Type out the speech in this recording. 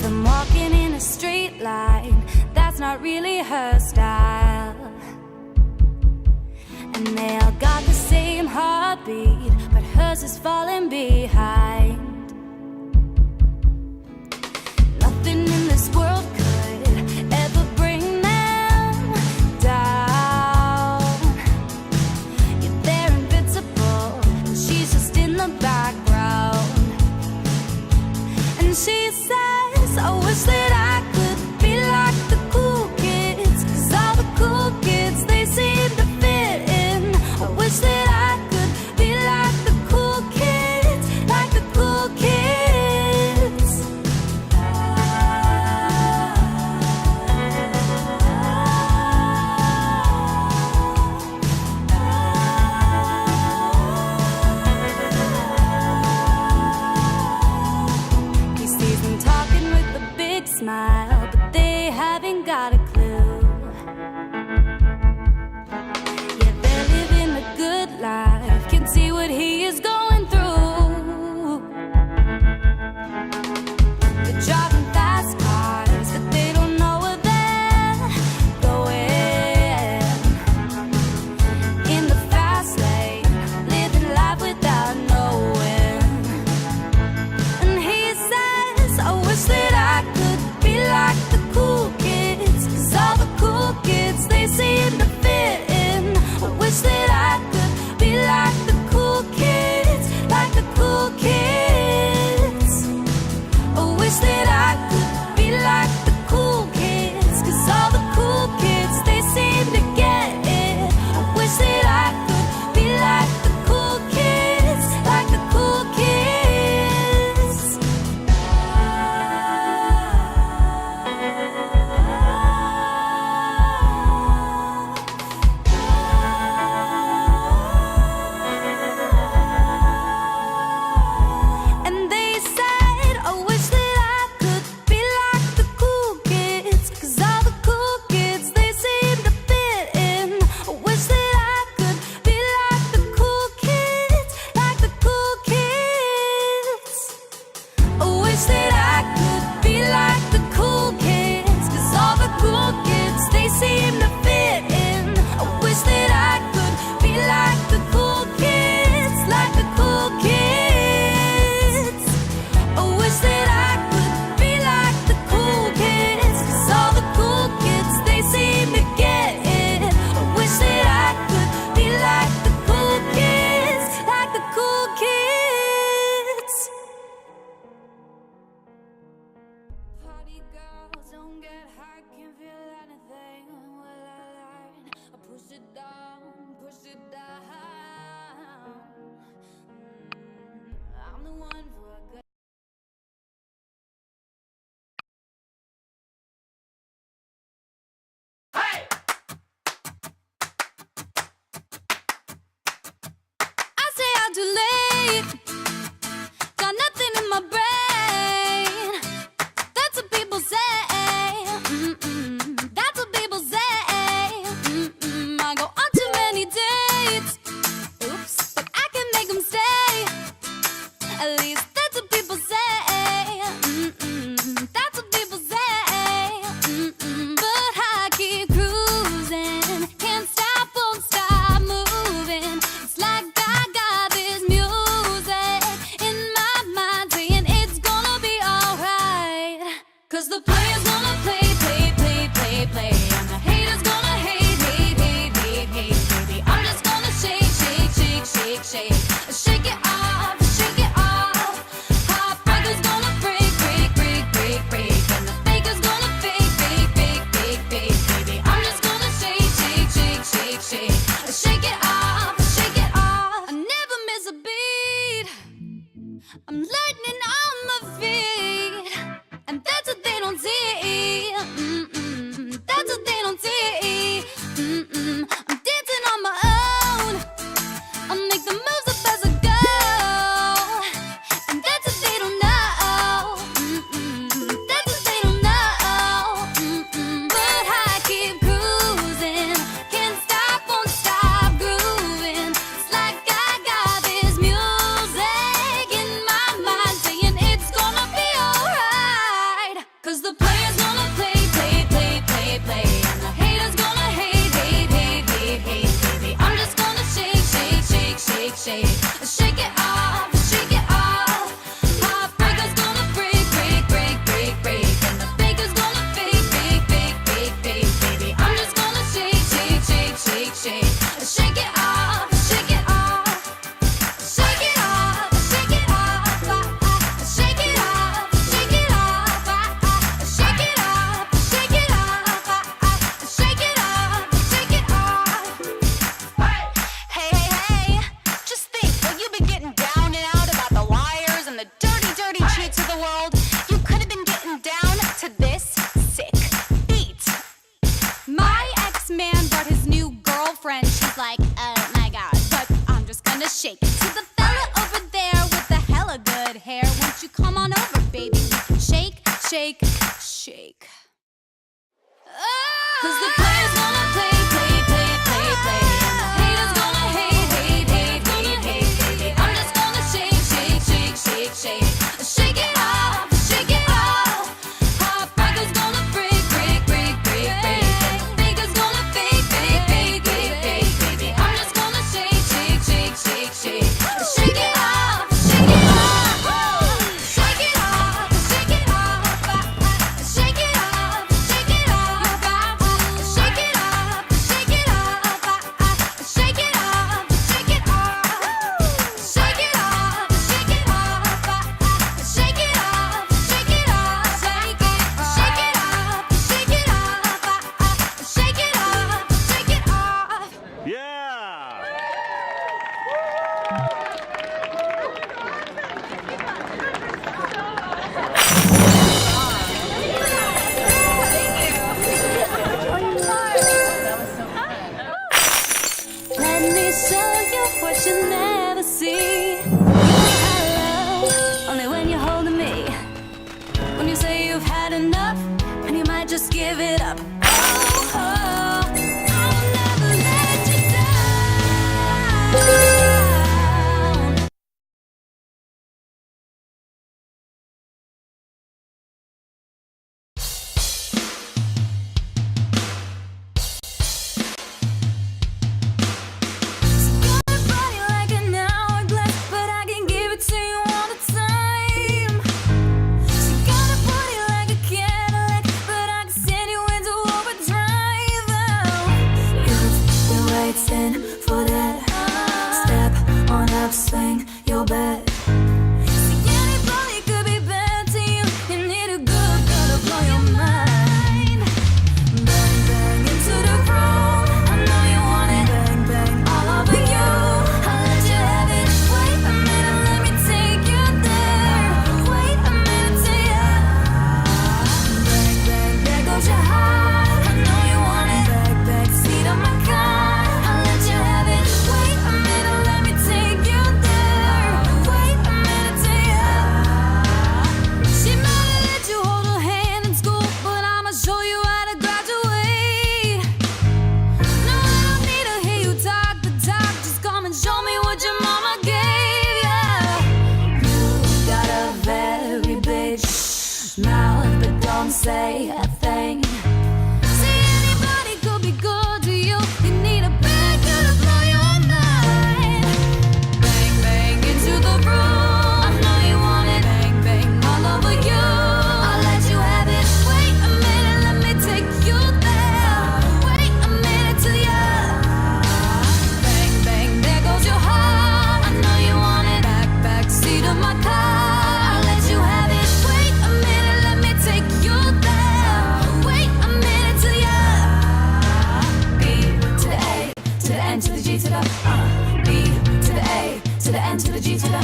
them walking in a straight line. That's not really her style. And they all got the same heartbeat, but hers is falling behind. Nothing in this world could ever bring them down. Yeah, they're invincible, and she's just in the background. And she says, I wish that I could be like the cool kids, 'cause all the cool kids, they seem to fit in. I wish that I could be like the cool kids, like the cool kids. He sees them talking with a big smile, but they haven't got a clue. Yeah, they're living a good life, can see what he is going through. They're driving fast cars, but they don't know where they're going. In the fast lane, living life without knowing. And he says, I wish that I could be like the cool kids, 'cause all the cool kids, they seem to fit in. I wish that I could be like the cool kids, like the cool kids. I wish that I could be like the cool kids, 'cause all the cool kids, they seem to get it. I wish that I could be like the cool kids, like the cool kids. And they said, I wish that I could be like the cool kids, 'cause all the cool kids, they seem to fit in. I wish that I could be like the cool kids, like the cool kids. I wish that I could be like the cool kids, 'cause all the cool kids, they seem to fit in. I wish that I could be like the cool kids, like the cool kids. I wish that I could be like the cool kids, 'cause all the cool kids, they seem to get it. I wish that I could be like the cool kids, like the cool kids. Party girls don't get hurt, can't feel anything. Will I learn? I push it down, push it down. I'm the one for a good. I say I'm too late, got nothing in my brain. That's what people say. That's what people say. I go on too many dates. Oops, but I can make them stay. At least that's what people say. That's what people say. But I keep cruising, can't stop, won't stop moving. It's like I got this music in my mind saying it's gonna be alright. 'Cause the player's gonna play, play, play, play, play. And the haters gonna hate, hate, hate, hate, hate. Baby, I'm just gonna shake, shake, shake, shake, shake. Shake it off, shake it off. Heartbreaker's gonna break, break, break, break, break. And the faker's gonna fake, fake, fake, fake, fake. Baby, I'm just gonna shake, shake, shake, shake, shake. Shake it off, shake it off. I never miss a beat. I'm lightning on my feet, and that's what they don't see. That's what they don't see. I'm dancing on my own. I'll make the moves up as I go, and that's what they don't know. That's what they don't know. But I keep cruising, can't stop, won't stop grooving. It's like I got this music in my mind. shake. Shake it off, shake it off. Heartbreaker's gonna break, break, break, break, break. And the baker's gonna bake, bake, bake, bake, bake. Baby, I'm just gonna shake, shake, shake, shake, shake. Shake it off, shake it off. Shake it off, shake it off. Shake it off, shake it off. Shake it off, shake it off. Shake it off, shake it off. Hey, hey, hey, just think, while you've been getting down and out about the liars and the dirty, dirty cheats of the world, you could have been getting down to this sick beat. My ex-man brought his new girlfriend. She's like, oh my god, but I'm just gonna shake it. To the fella over there with the hella good hair, won't you come on over, baby? We can shake, shake, shake. Cause the players gonna play, play, play, play, play. And the haters gonna hate, hate, hate, hate, hate, baby. I'm just gonna shake, shake, shake, shake, shake. Shake it off, shake it off. Heartbreaker's gonna break, break, break, break, break. And the baker's gonna bake, bake, bake, bake, bake, baby. I'm just gonna shake, shake, shake, shake, shake. Shake it off, shake it off. Shake it off, shake it off. Shake it off, shake it off. Shake it off, shake it off. Shake it off, shake it off. Shake it off, shake it off. Shake it off, shake it off. Shake it, shake it off, shake it off. Shake it off, shake it off. Yeah! Let me show you what you never see. Hello, only when you're holding me. When you say you've had enough, and you might just give it up. Oh, oh, I'll never let you down. Got a body like an hourglass, but I can give it to you all the time. She got a body like a Cadillac, but I can send you into overdrive. You've been waiting for that step on upswing, you'll bet. See, anybody could be bad to you. You need a good girl to blow your mind. Bang, bang into the room. I know you want it. Bang, bang all over you. I'll let you have it. Wait a minute, let me take you there. Wait a minute till ya. Bang, bang, there goes your heart. I know you want it. Back, back seat of my car. I'll let you have it. Wait a minute, let me take you there. Wait a minute till ya. She might have let you hold her hand in school, but I'ma show you how to graduate. No, I don't need to hear you talk the talk. Just come and show me what your mama gave ya. You got a very big mouth, but don't say a thing. See, anybody could be good to you. You need a bad girl to blow your mind. Bang, bang into the room. I know you want it. Bang, bang all over you. I'll let you have it. Wait a minute, let me take you there. Wait a minute till ya. Bang, bang, there goes your heart. I know you want it. Back, back seat of my car. I'll let you have it. Wait a minute, let me take you there. Wait a minute till ya. B to the A, to the N, to the G, to the B to the A, to the N, to the G, to the